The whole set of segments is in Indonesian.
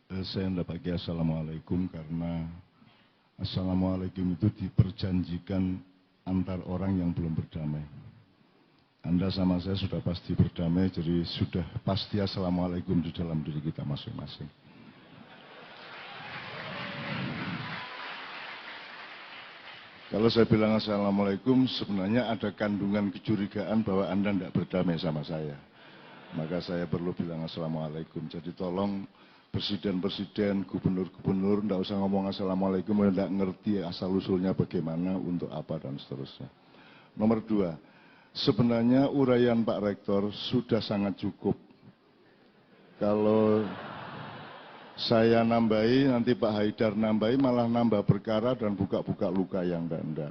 Saya tidak pakai Assalamualaikum karena Assalamualaikum itu diperjanjikan antar orang yang belum berdamai. Anda sama saya sudah pasti berdamai, jadi sudah pasti Assalamualaikum di dalam diri kita masing-masing. Kalau saya bilang Assalamualaikum, sebenarnya ada kandungan kecurigaan bahwa Anda tidak berdamai sama saya. Maka saya perlu bilang Assalamualaikum. Jadi tolong presiden-presiden, gubernur-gubernur, tidak usah ngomong Assalamualaikum, tidak ngerti asal-usulnya bagaimana, untuk apa, dan seterusnya. Nomor 2, sebenarnya uraian Pak Rektor sudah sangat cukup. Kalau saya nambahi, nanti Pak Haidar nambahi, malah nambah perkara dan buka-buka luka yang enggak.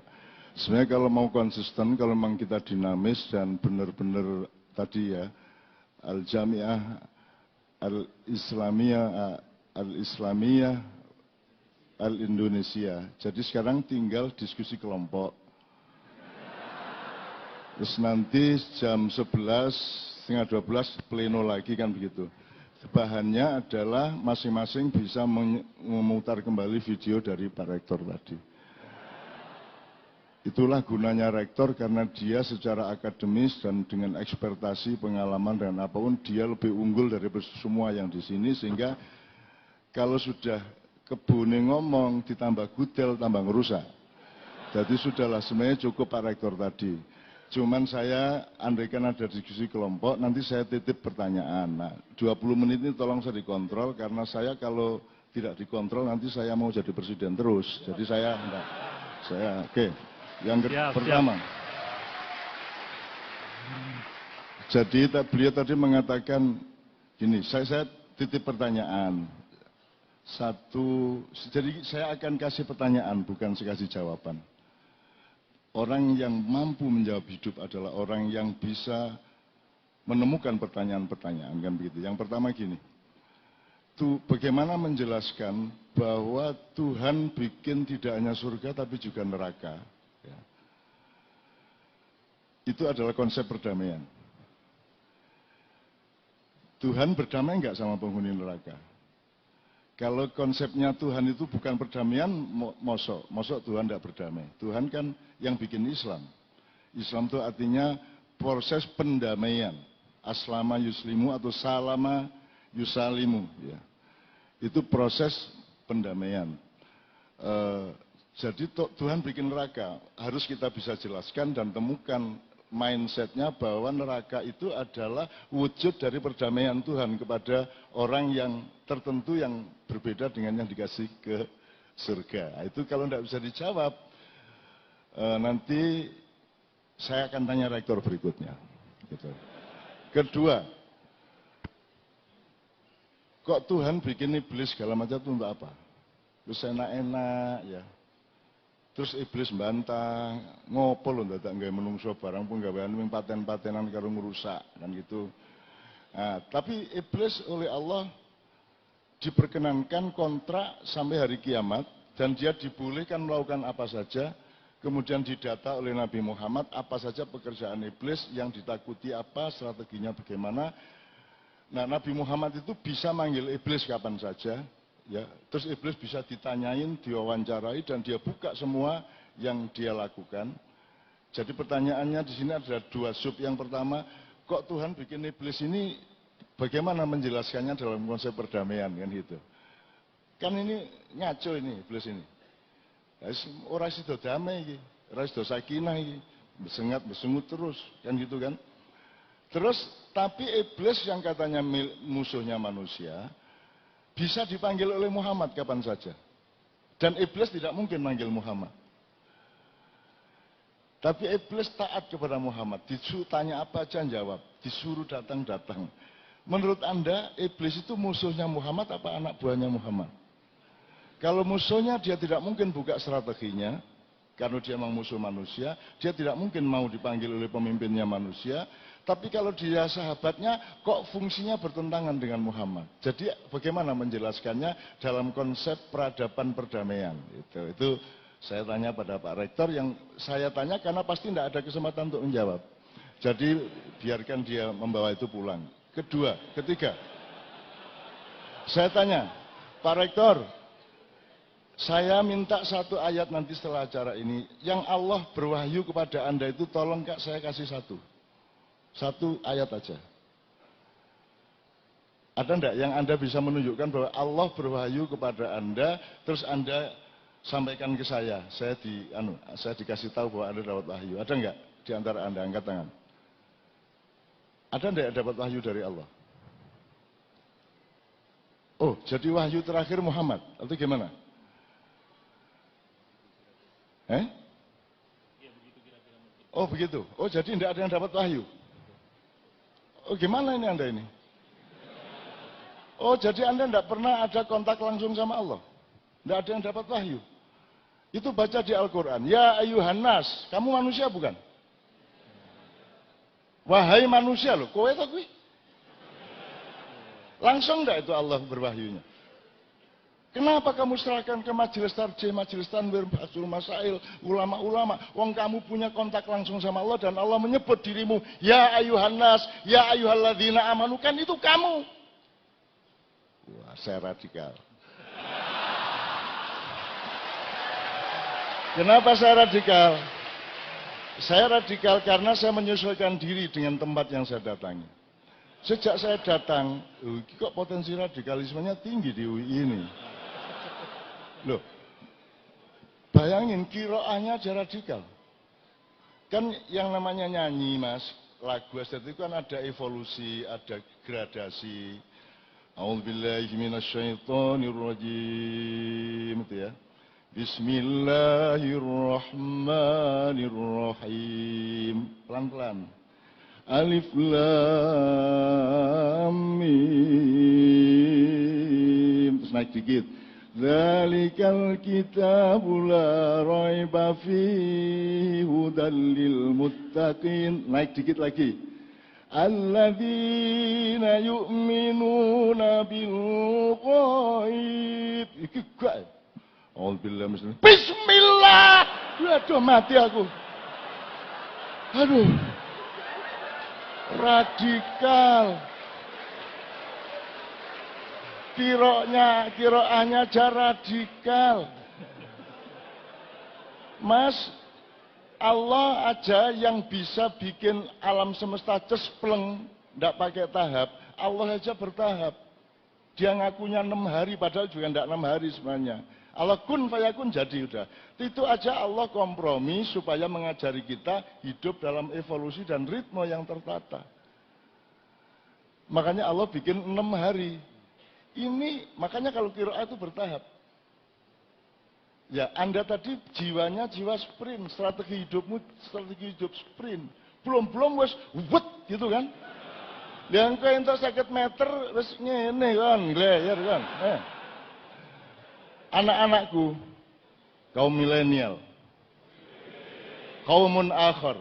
Sebenarnya kalau mau konsisten, kalau memang kita dinamis dan benar-benar tadi ya, Al-Jami'ah Al-Islamiyah Al-Indonesia. Jadi sekarang tinggal diskusi kelompok. Terus nanti jam 11, setengah 12 pleno lagi kan begitu. Bahannya adalah masing-masing bisa memutar kembali video dari Pak Rektor tadi. Itulah gunanya rektor, karena dia secara akademis dan dengan ekspertasi, pengalaman dan apapun, dia lebih unggul dari semua yang di sini, sehingga kalau sudah kebune ngomong ditambah gudel tambah ngerusak. Jadi sudahlah, sebenarnya cukup Pak Rektor tadi. Cuman saya andaikan ada diskusi kelompok, nanti saya titip pertanyaan. Nah, 20 menit ini tolong saya dikontrol, karena saya kalau tidak dikontrol nanti saya mau jadi presiden terus. Jadi saya enggak. Oke. Yang pertama, jadi beliau tadi mengatakan gini, saya titip pertanyaan. Jadi saya akan kasih pertanyaan, bukan saya kasih jawaban. Orang yang mampu menjawab hidup adalah orang yang bisa menemukan pertanyaan-pertanyaan, kan begitu. Yang pertama gini, bagaimana menjelaskan bahwa Tuhan bikin tidak hanya surga tapi juga neraka. Itu adalah konsep perdamaian. Tuhan berdamai enggak sama penghuni neraka? Kalau konsepnya Tuhan itu bukan perdamaian, mosok Tuhan enggak berdamai. Tuhan kan yang bikin Islam. Islam itu artinya proses pendamaian. Aslama yuslimu atau salama yusalimu. Ya. Itu proses pendamaian. Jadi Tuhan bikin neraka. Harus kita bisa jelaskan dan temukan mindsetnya bahwa neraka itu adalah wujud dari perdamaian Tuhan kepada orang yang tertentu yang berbeda dengan yang dikasih ke surga. Nah, itu kalau tidak bisa dijawab, nanti saya akan tanya rektor berikutnya. Gitu. Kedua, kok Tuhan bikin iblis segala macam itu untuk apa? Terus enak-enak ya. Terus iblis bantah, ngopo lho dadak nggawe menungso barang penggawean ming paten-patenan karo ngrusak kan gitu. Nah, tapi iblis oleh Allah diperkenankan kontrak sampai hari kiamat dan dia dibolehkan melakukan apa saja. Kemudian didata oleh Nabi Muhammad apa saja pekerjaan iblis, yang ditakuti apa, strateginya bagaimana. Nah, Nabi Muhammad itu bisa manggil iblis kapan saja. Ya, terus iblis bisa ditanyain, diwawancarai, dan dia buka semua yang dia lakukan. Jadi pertanyaannya di sini ada dua sub. Yang pertama, kok Tuhan bikin iblis ini, bagaimana menjelaskannya dalam konsep perdamaian kan gitu. Kan ini ngaco ini iblis ini. Orang sido damai iki, orang sido sakinah iki, besengut terus kan gitu kan. Terus tapi iblis yang katanya musuhnya manusia bisa dipanggil oleh Muhammad kapan saja. Dan iblis tidak mungkin manggil Muhammad. Tapi iblis taat kepada Muhammad. Disuruh tanya apa aja jawab. Disuruh datang-datang. Menurut Anda, iblis itu musuhnya Muhammad apa anak buahnya Muhammad? Kalau musuhnya, dia tidak mungkin buka strateginya. Karena dia memang musuh manusia. Dia tidak mungkin mau dipanggil oleh pemimpinnya manusia. Tapi kalau dia sahabatnya, kok fungsinya bertentangan dengan Muhammad. Jadi bagaimana menjelaskannya dalam konsep peradaban perdamaian. Itu saya tanya pada Pak Rektor, yang saya tanya karena pasti tidak ada kesempatan untuk menjawab. Jadi biarkan dia membawa itu pulang. Ketiga, saya tanya, Pak Rektor, saya minta satu ayat nanti setelah acara ini, yang Allah berwahyu kepada Anda itu tolong Kak saya kasih satu ayat aja. Ada enggak yang Anda bisa menunjukkan bahwa Allah berwahyu kepada Anda, terus Anda sampaikan ke saya dikasih tahu bahwa Anda dapat wahyu. Ada enggak di antara Anda? Angkat tangan. Ada enggak yang dapat wahyu dari Allah? Oh, jadi wahyu terakhir Muhammad, atau gimana? Oh begitu. Oh jadi tidak ada yang dapat wahyu. Oh gimana ini Anda ini? Oh jadi Anda tidak pernah ada kontak langsung sama Allah. Tidak ada yang dapat wahyu. Itu baca di Al-Quran. Ya ayuhan nas, kamu manusia bukan? Wahai manusia loh, kowe atau kowe? Langsung enggak itu Allah berwahyunya? Kenapa kamu serahkan ke majelis tarjih, majelis tanwir, basul masail, ulama-ulama? Wong kamu punya kontak langsung sama Allah dan Allah menyebut dirimu, ya ayuhan nas, ya ayuhalladzina amanu, kan itu kamu. Wah, saya radikal. Kenapa saya radikal? Saya radikal karena saya menyesuaikan diri dengan tempat yang saya datangi. Sejak saya datang, kok potensi radikalismenya tinggi di UI ini. Loh, bayangin kiroahnya aja radikal. Kan yang namanya nyanyi mas, lagu estetik kan ada evolusi, ada gradasi. A'udzubillahi minasyaitonirrajim, itu ya. Bismillahirrahmanirrahim. Pelan-pelan. Alif lam mim. Terus naik dikit. Dzalikal kitabu la raiba fihi hudal lil muttaqin. Naik dikit lagi. Alladzina yu'minuna bil ghaib. Iki gak. Alhamdulillah misalnya. Bismillah. Aduh mati aku. Aduh. Radikal. Kiroahnya aja radikal. Mas, Allah aja yang bisa bikin alam semesta cespleng, ndak pakai tahap. Allah aja bertahap. Dia ngakunya 6 hari, padahal juga ndak 6 hari sebenarnya. Allah kun fayakun jadi udah. Itu aja Allah kompromi supaya mengajari kita hidup dalam evolusi dan ritme yang tertata. Makanya Allah bikin 6 hari. Ini makanya kalau qiraah itu bertahap. Ya, Anda tadi jiwanya jiwa sprint, strategi hidupmu strategi hidup sprint. Belum wes wet gitu kan. Yang kau entuk 50 meter wes ngene kan, gleyer kan. Anak-anakku, kaum milenial, kaumun akhir,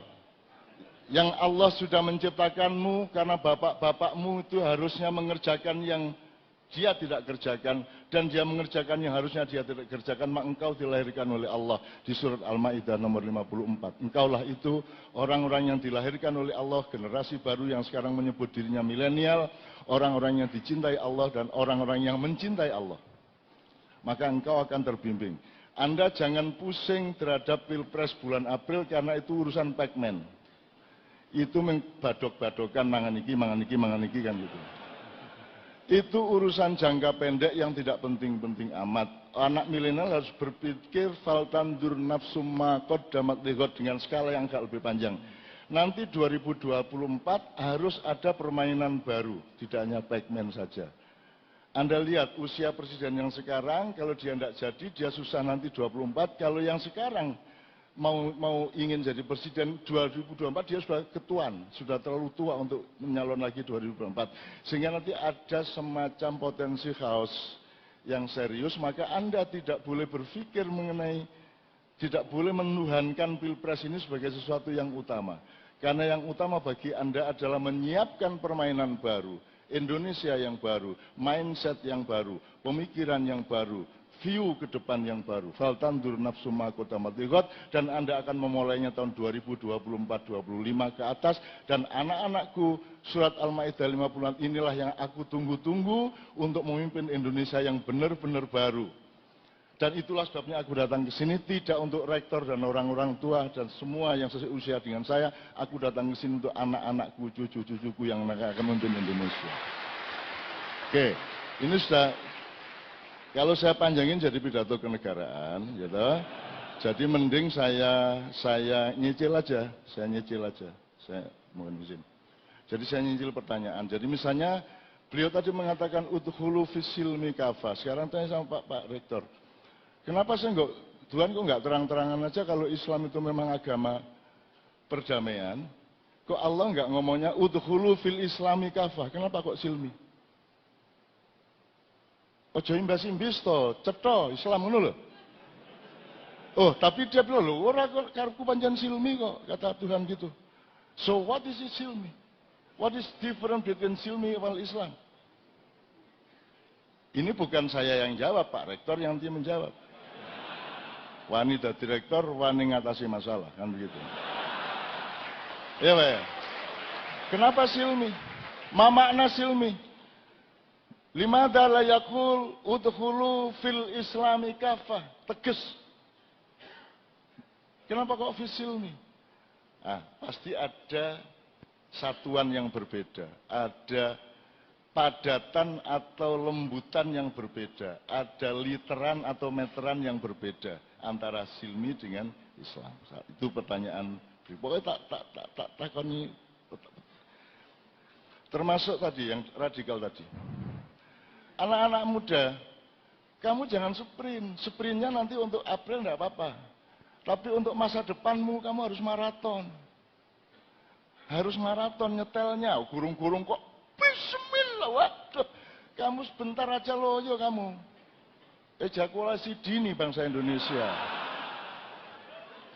yang Allah sudah menciptakanmu karena bapak-bapakmu itu harusnya mengerjakan yang dia tidak kerjakan, dan dia mengerjakan yang harusnya dia tidak kerjakan, maka engkau dilahirkan oleh Allah di surat Al-Ma'idah nomor 54. Engkaulah itu orang-orang yang dilahirkan oleh Allah, generasi baru yang sekarang menyebut dirinya milenial, orang-orang yang dicintai Allah dan orang-orang yang mencintai Allah. Maka engkau akan terbimbing. Anda jangan pusing terhadap Pilpres bulan April karena itu urusan Pac-Man. Itu badok-badokan mangan iki kan gitu. Itu urusan jangka pendek yang tidak penting-penting amat. Anak milenial harus berpikir faltandur nafsum ma qaddamat lighad dengan skala yang agak lebih panjang. Nanti 2024 harus ada permainan baru, tidak hanya Pac-Man saja. Anda lihat usia presiden yang sekarang, kalau dia tidak jadi, dia susah nanti 24. Kalau yang sekarang mau ingin jadi presiden 2024, dia sudah ketuaan, sudah terlalu tua untuk menyalon lagi 2024. Sehingga nanti ada semacam potensi chaos yang serius, maka Anda tidak boleh berpikir mengenai, tidak boleh menuhankan Pilpres ini sebagai sesuatu yang utama. Karena yang utama bagi Anda adalah menyiapkan permainan baru. Indonesia yang baru, mindset yang baru, pemikiran yang baru, view ke depan yang baru. Faltandur nafsu ma qaddamat lighad, dan Anda akan memulainya tahun 2024-25 ke atas, dan anak-anakku, surat Al-Maidah 56 inilah yang aku tunggu-tunggu untuk memimpin Indonesia yang benar-benar baru. Dan itulah sebabnya aku datang ke sini, tidak untuk rektor dan orang-orang tua dan semua yang seusia dengan saya. Aku datang ke sini untuk anak-anakku, cucu-cucuku yang akan memimpin Indonesia. Oke, ini sudah, kalau saya panjangin jadi pidato kenegaraan, gitu. Jadi mending saya nyicil aja, saya mohon izin. Jadi saya nyicil pertanyaan. Jadi misalnya beliau tadi mengatakan udkhulu fis silmi kafah. Sekarang tanya sama Pak Rektor. Kenapa sih Tuhan kok nggak terang-terangan aja kalau Islam itu memang agama perdamaian? Kok Allah nggak ngomongnya udkhulu fil islami kafah? Kenapa kok silmi? Ojo imbas-imbis to, cetha Islam ngono lho. Oh, tapi dia bilang lho, ora kok karepku pancen silmi kok, kata Tuhan gitu. So what is it silmi? What is different between silmi wal Islam? Ini bukan saya yang jawab, Pak Rektor yang dia menjawab. Wani dadi rektor, wani ngatasi masalah, kan begitu. Ya, Pak. Kenapa silmi? Ma makna silmi? Limadha la yaqul udkhulu fil islami kafah? Tegas. Kenapa kok fil silmi? Pasti ada satuan yang berbeda, ada padatan atau lembutan yang berbeda, ada literan atau meteran yang berbeda antara silmi dengan Islam. Itu pertanyaan. Pokoknya tak takoni. Termasuk tadi yang radikal tadi. Anak-anak muda, kamu jangan sprint. Sprintnya nanti untuk April enggak apa-apa. Tapi untuk masa depanmu kamu harus maraton. Harus maraton nyetelnya. Gurung-gurung kok bismillah, waduh. Kamu sebentar aja loyo kamu. Ejakulasi dini bangsa Indonesia.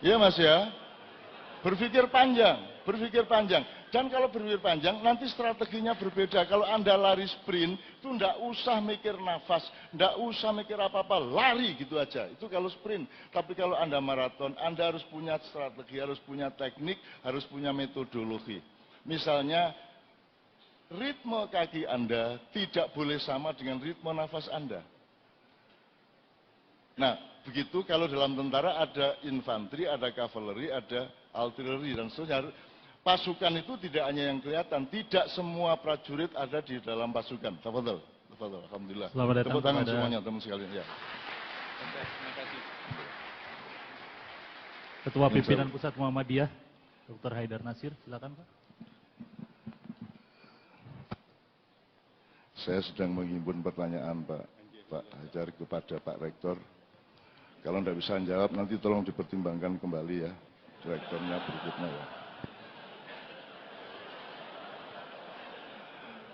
Iya Mas ya? Berpikir panjang, berpikir panjang. Dan kalau berpikir panjang, nanti strateginya berbeda. Kalau Anda lari sprint, itu enggak usah mikir nafas, enggak usah mikir apa-apa, lari gitu aja. Itu kalau sprint. Tapi kalau Anda maraton, Anda harus punya strategi, harus punya teknik, harus punya metodologi. Misalnya, ritme kaki Anda tidak boleh sama dengan ritme nafas Anda. Nah, begitu kalau dalam tentara ada infanteri, ada kavaleri, ada artileri, dan seterusnya. Pasukan itu tidak hanya yang kelihatan, tidak semua prajurit ada di dalam pasukan. Tafadhol, tafadhol, alhamdulillah. Selamat datang Tepuk tangan kepada semuanya, teman sekalian. Ya. Ketua Pimpinan Pusat Muhammadiyah, Dr. Haidar Nasir, silakan Pak. Saya sedang menghimpun pertanyaan Pak Haidar kepada Pak Rektor. Kalau tidak bisa menjawab, nanti tolong dipertimbangkan kembali ya, direkturnya berikutnya ya.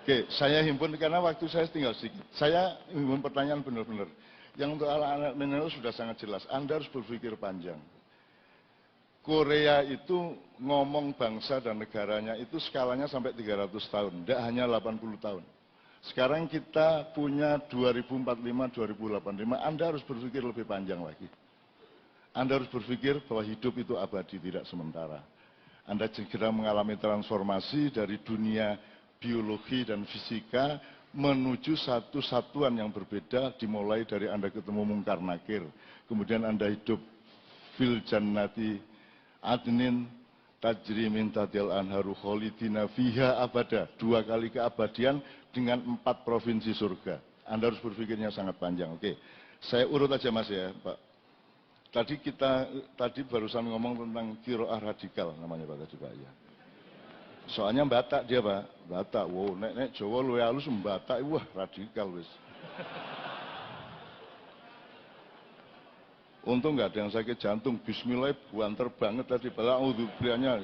Oke, saya himpun karena waktu saya tinggal sedikit. Saya himpun pertanyaan benar-benar. Yang untuk anak-anak milenial sudah sangat jelas. Anda harus berpikir panjang. Korea itu ngomong bangsa dan negaranya itu skalanya sampai 300 tahun, tidak hanya 80 tahun. Sekarang kita punya 2045-2085, Anda harus berpikir lebih panjang lagi. Anda harus berpikir bahwa hidup itu abadi, tidak sementara. Anda segera mengalami transformasi dari dunia biologi dan fisika menuju satu satuan yang berbeda, dimulai dari Anda ketemu Mungkar Nakir. Kemudian Anda hidup fil jannati adnin tajri min tahdil anharu kholidina fiha abada. 2 kali keabadian dengan 4 provinsi surga. Anda harus berpikirnya sangat panjang. Oke, saya urut aja Mas ya Pak. Tadi barusan ngomong tentang kiroah radikal namanya Pak tadi Pak ya. Soalnya Batak dia Pak, Batak. Wow, nek Jawa luwe halus Batak, wah radikal wis. Untung nggak ada yang sakit jantung. Bismillah buanter banget tadi bala udzubillah.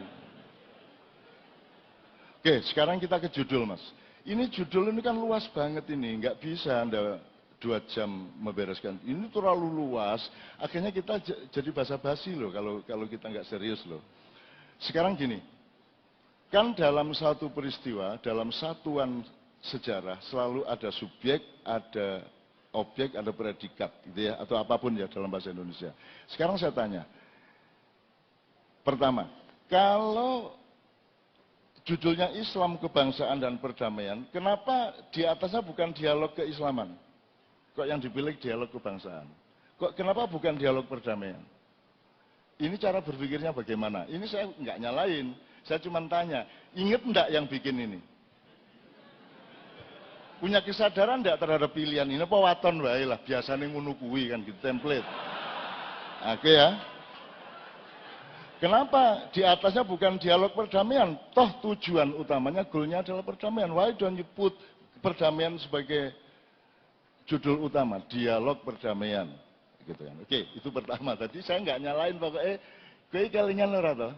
Oke, sekarang kita ke judul Mas. Ini judul ini kan luas banget ini, nggak bisa Anda 2 jam membereskan. Ini terlalu luas, akhirnya kita jadi basa-basi loh kalau kita nggak serius loh. Sekarang gini, kan dalam satu peristiwa, dalam satuan sejarah selalu ada subjek, ada objek, ada predikat, gitu ya, atau apapun ya dalam bahasa Indonesia. Sekarang saya tanya, pertama, kalau judulnya Islam, kebangsaan, dan perdamaian, kenapa di atasnya bukan dialog keislaman? Kok yang dipilih dialog kebangsaan? Kenapa bukan dialog perdamaian? Ini cara berpikirnya bagaimana? Ini saya nggak nyalain, saya cuma tanya, inget enggak yang bikin ini? Punya kesadaran enggak terhadap pilihan ini? Apa waton wae lah, biasanya ngono kuwi kan gitu, template. Oke ya. Kenapa di atasnya bukan dialog perdamaian? Toh tujuan utamanya, goalnya adalah perdamaian. Why don't you put perdamaian sebagai judul utama, dialog perdamaian, gitu kan? Oke, itu pertama. Tadi saya nggak nyalain pokoknya, kowe kelingan lho ra to?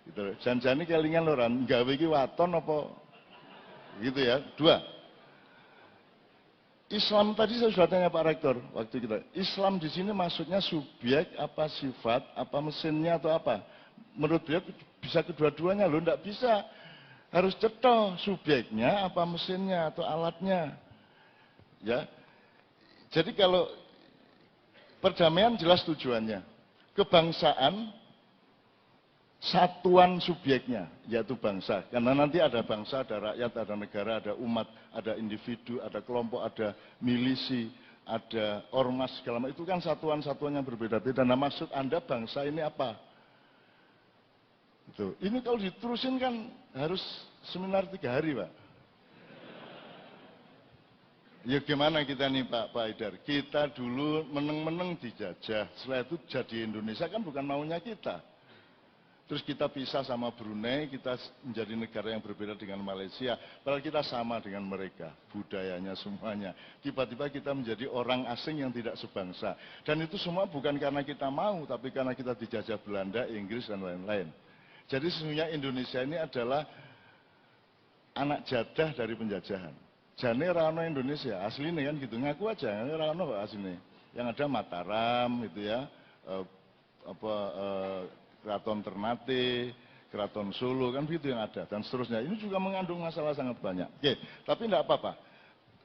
Gitu. Janjane kelingan lho ra, gawe iki waton apa? Gitu ya. Dua. Islam tadi saya sudah tanya Pak Rektor waktu kita. Islam di sini maksudnya subjek apa sifat apa mesinnya atau apa? Menurut beliau bisa kedua-duanya loh, enggak bisa. Harus cetha subjeknya apa mesinnya atau alatnya. Ya. Jadi kalau perdamaian jelas tujuannya. Kebangsaan satuan subjeknya, yaitu bangsa. Karena nanti ada bangsa, ada rakyat, ada negara, ada umat, ada individu, ada kelompok, ada milisi, ada ormas, segala macam. Itu kan satuan-satuan yang berbeda-beda. Nah, maksud Anda bangsa ini apa? Itu. Ini kalau diterusin kan harus seminar 3 hari, Pak. Ya gimana kita nih Pak Haidar? Kita dulu meneng-meneng dijajah, setelah itu jadi Indonesia kan bukan maunya kita. Terus kita pisah sama Brunei, kita menjadi negara yang berbeda dengan Malaysia. Padahal kita sama dengan mereka, budayanya semuanya. Tiba-tiba kita menjadi orang asing yang tidak sebangsa. Dan itu semua bukan karena kita mau, tapi karena kita dijajah Belanda, Inggris, dan lain-lain. Jadi sesungguhnya Indonesia ini adalah anak jadah dari penjajahan. Jane rano Indonesia, aslinya kan gitu, ngaku aja, rano aslinya. Yang ada Mataram, gitu ya, Keraton Ternate, Keraton Solo, kan begitu yang ada, dan seterusnya. Ini juga mengandung masalah sangat banyak. Oke, tapi tidak apa-apa.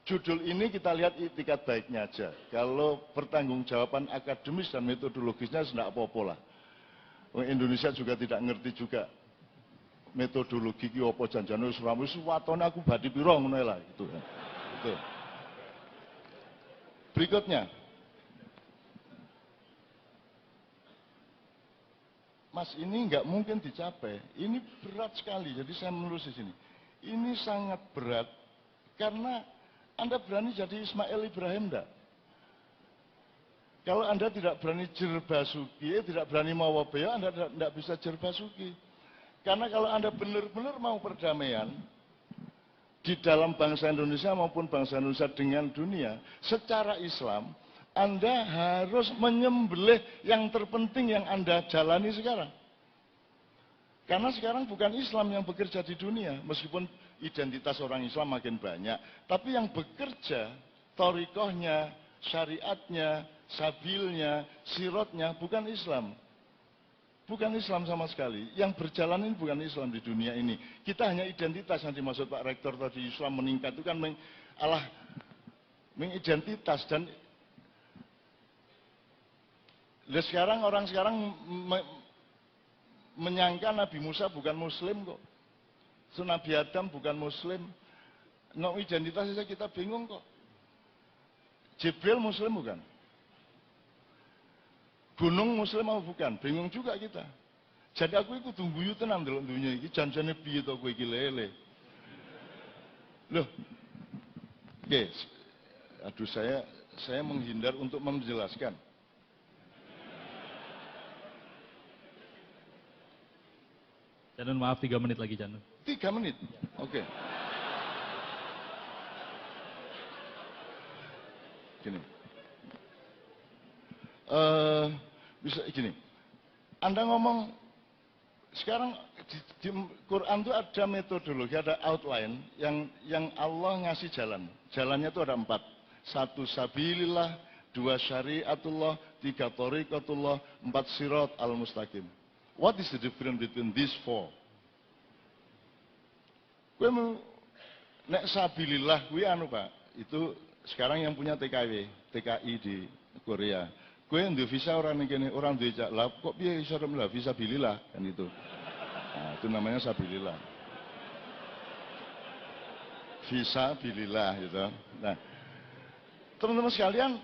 Judul ini kita lihat itikat baiknya aja. Kalau pertanggungjawaban akademis dan metodologisnya tidak apa-apa lah. Indonesia juga tidak ngerti juga metodologi ki apa janjane Surabaya watone aku badi piro ngono lah gitu kan. Gitu. Berikutnya. Mas, ini nggak mungkin dicapai. Ini berat sekali. Jadi saya menulis di sini. Ini sangat berat karena Anda berani jadi Ismail Ibrahim enggak? Kalau Anda tidak berani jerbasuki, tidak berani mawabaya, Anda tidak bisa jerbasuki. Karena kalau Anda benar-benar mau perdamaian di dalam bangsa Indonesia maupun bangsa Indonesia dengan dunia, secara Islam, Anda harus menyembelih yang terpenting yang Anda jalani sekarang. Karena sekarang bukan Islam yang bekerja di dunia, meskipun identitas orang Islam makin banyak, tapi yang bekerja, thorikohnya, syariatnya, sabilnya, sirotnya, bukan Islam. Bukan Islam sama sekali. Yang berjalan ini bukan Islam di dunia ini. Kita hanya identitas yang dimaksud Pak Rektor tadi, Islam meningkat itu kan mengidentitas. Dan sekarang orang sekarang menyangka Nabi Musa bukan Muslim kok. Nabi Adam bukan Muslim. No identitas saja kita bingung kok. Jibril Muslim bukan? Gunung Muslim apa bukan? Bingung juga kita. Jadi aku itu tunggu yu tenang dalam dunia ini. Janjane piye to kowe iki lele. Loh. Oke. Aduh saya menghindar untuk menjelaskan. Janun maaf 3 menit lagi Janun. 3 menit? Oke. Gini. Bisa gini. Anda ngomong, sekarang di Quran itu ada metodologi, ada outline yang Allah ngasih jalan. Jalannya itu ada 4. 1 sabilillah, 2 syariatullah, 3 thariqatullah, 4 sirat al-mustaqim. What is the difference between these 4? Kowe nek sabilillah kuwi anu Pak, itu sekarang yang punya TKI di Korea. Gue yang visa orang ini orang duwe lah kok piye iso lah visa bililah kan itu. Nah, itu namanya sabilillah. Visa bililah gitu. Nah, teman-teman sekalian,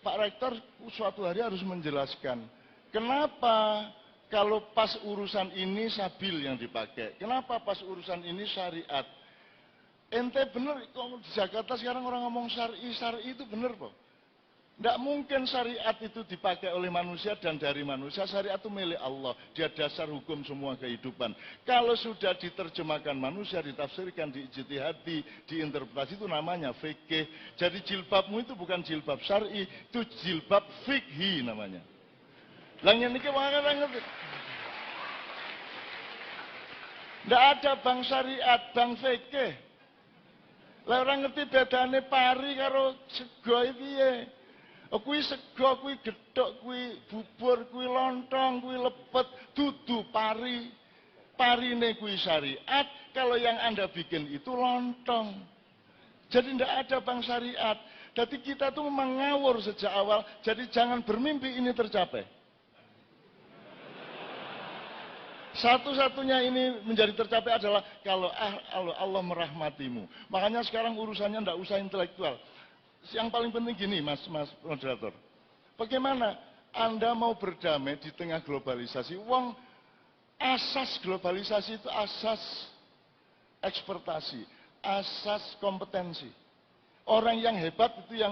Pak Rektor suatu hari harus menjelaskan kenapa kalau pas urusan ini sabil yang dipakai, kenapa pas urusan ini syariat. Ente bener, di Jakarta sekarang orang ngomong syar'i itu bener kok. Tidak mungkin syariat itu dipakai oleh manusia dan dari manusia. Syariat itu milik Allah. Dia dasar hukum semua kehidupan. Kalau sudah diterjemahkan manusia, ditafsirkan, diijtihadi, diinterpretasi, itu namanya fikih. Jadi jilbabmu itu bukan jilbab syar'i, itu jilbab fikhi namanya. Langnya ini orang ngerti. Tidak ada bang syariat, bang fikih. Lah orang ngerti bedane pari karo sego piye? Kuwi sego, kuwi gethuk, kuwi bubur, kuwi lontong, kuwi lepet, dudu pari. Parine kuwi syariat, kalau yang Anda bikin itu lontong. Jadi tidak ada bang syariat. Jadi kita tuh mengawur sejak awal, jadi jangan bermimpi ini tercapai. Satu-satunya ini menjadi tercapai adalah kalau Allah merahmatimu. Makanya sekarang urusannya tidak usah intelektual. Yang paling penting gini, Mas moderator. Bagaimana Anda mau berdamai di tengah globalisasi? Wong asas globalisasi itu asas ekspektasi, asas kompetensi. Orang yang hebat itu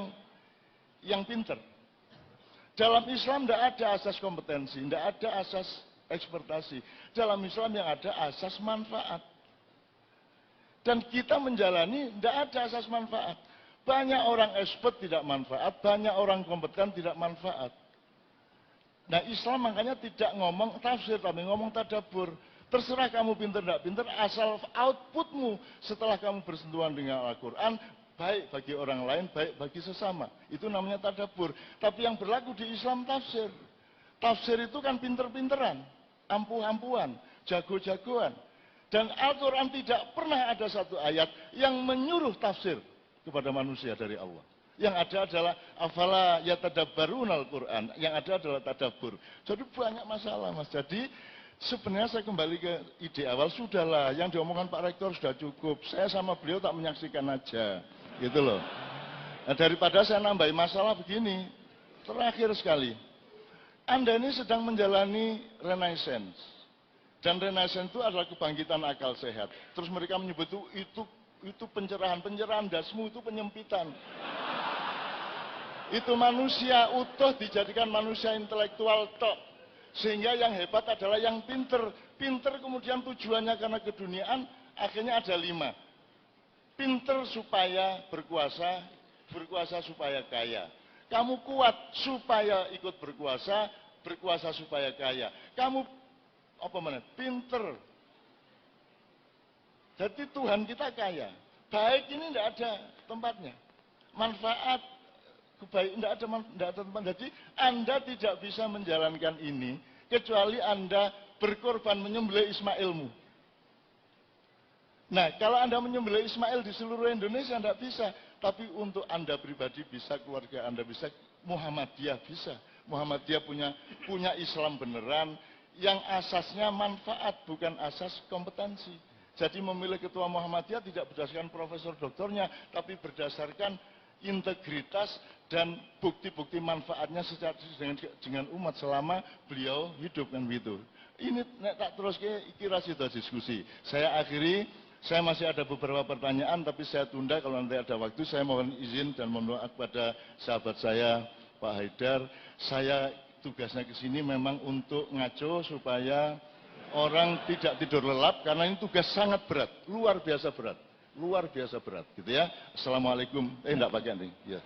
yang pinter. Dalam Islam tidak ada asas kompetensi, tidak ada asas ekspektasi. Dalam Islam yang ada asas manfaat. Dan kita menjalani tidak ada asas manfaat. Banyak orang expert tidak manfaat, banyak orang kompeten tidak manfaat. Nah Islam makanya tidak ngomong tafsir, tapi ngomong tadabbur. Terserah kamu pinter tidak pinter, asal outputmu setelah kamu bersentuhan dengan Al-Quran, baik bagi orang lain, baik bagi sesama. Itu namanya tadabbur. Tapi yang berlaku di Islam tafsir. Tafsir itu kan pinter-pinteran, ampuh-ampuhan, jago-jagoan. Dan Al-Quran tidak pernah ada satu ayat yang menyuruh tafsir kepada manusia dari Allah. Yang ada adalah afala yatadabbarun Al-Quran. Yang ada adalah tadabbur. Jadi banyak masalah, Mas. Jadi sebenarnya saya kembali ke ide awal, sudahlah yang diomongkan Pak Rektor sudah cukup. Saya sama beliau tak menyaksikan aja. Gitu loh. Nah, daripada saya nambahi masalah begini. Terakhir sekali. Anda ini sedang menjalani renaissance. Dan renaissance itu adalah kebangkitan akal sehat. Terus mereka menyebut itu pencerahan dasmu itu penyempitan. Itu manusia utuh dijadikan manusia intelektual tok. Sehingga yang hebat adalah yang pinter. Pinter kemudian tujuannya karena keduniaan, akhirnya ada 5. Pinter supaya berkuasa, berkuasa supaya kaya. Kamu kuat supaya ikut berkuasa, berkuasa supaya kaya. Kamu pinter. Jadi Tuhan kita kaya. Baik ini tidak ada tempatnya. Manfaat, kebaikan tidak ada tempat. Jadi Anda tidak bisa menjalankan ini kecuali Anda berkorban menyembelih Ismailmu. Nah, kalau Anda menyembelih Ismail di seluruh Indonesia tidak bisa. Tapi untuk Anda pribadi bisa, keluarga Anda bisa, Muhammadiyah bisa. Muhammadiyah punya Islam beneran yang asasnya manfaat, bukan asas kompetensi. Jadi memilih ketua Muhammadiyah tidak berdasarkan profesor doktornya, tapi berdasarkan integritas dan bukti-bukti manfaatnya secara dengan umat selama beliau hidup kan begitu. Ini tak terus kira sudah diskusi. Saya akhiri, saya masih ada beberapa pertanyaan tapi saya tunda kalau nanti ada waktu. Saya mohon izin dan mohon doa kepada sahabat saya Pak Haidar. Saya tugasnya ke sini memang untuk ngaco supaya orang tidak tidur lelap karena ini tugas sangat berat, luar biasa berat gitu ya. Assalamualaikum. Enggak pakai nih. Ya.